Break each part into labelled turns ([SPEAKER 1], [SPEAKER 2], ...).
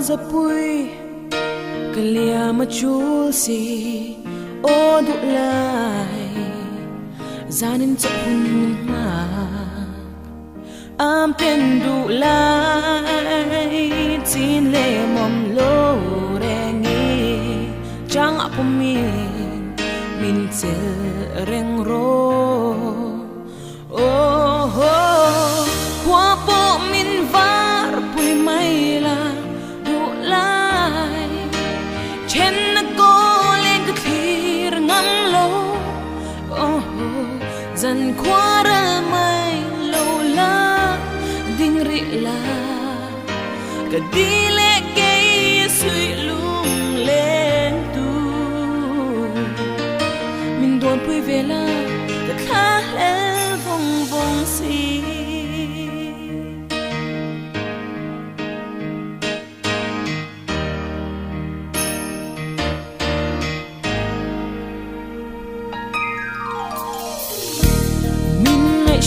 [SPEAKER 1] zapui kalia machul si o du lai zanin chapun ma am pen du lai tin le mom lo rengi chang min tel reng ro oh kwa po min var pui mai la du lai chen na go len ka thir ngam lo oh zan kwa ra mai lo la ding ri la ka di le ke sui lung len tu min don pui ve la ka kha le vong vong si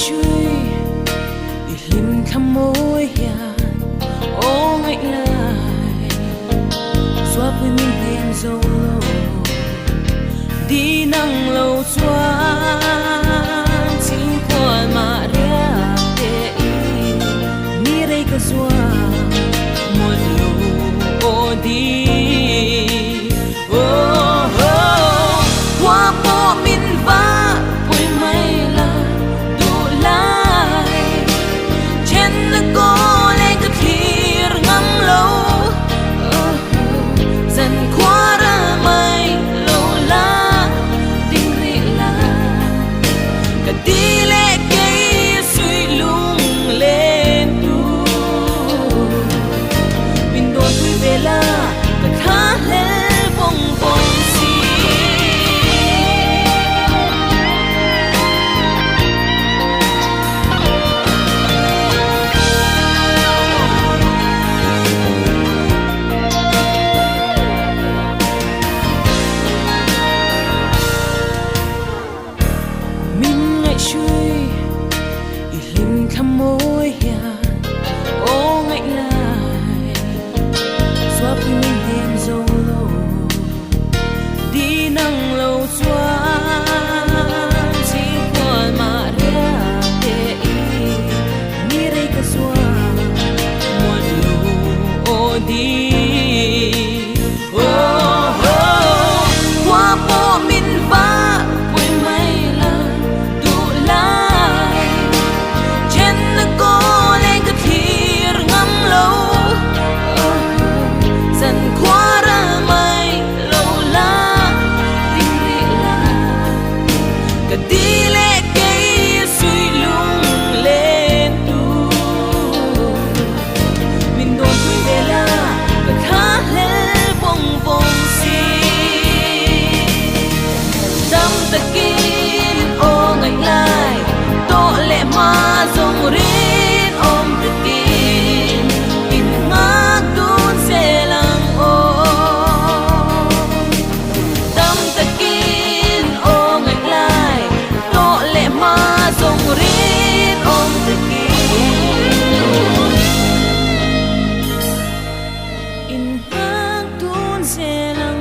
[SPEAKER 1] chui lim khăm môi ya ô ngại lại xóa với mình đêm dâu lâu đi nắng lâu xóa chỉ còn mà ra để mi đây có xóa một lâu ô đi qua bộ mình va vui may là khăm môi ya ô ngại lại xóa với mình đêm dâu lâu đi nắng lâu xóa chỉ còn mà ra để mi đây có xóa một lâu ô đi qua bộ mình va với mây là đủ lại ma zong rin om takin in mag dun selang o tam takin o ngai lai to le ma zong rin om takin in mag dun selang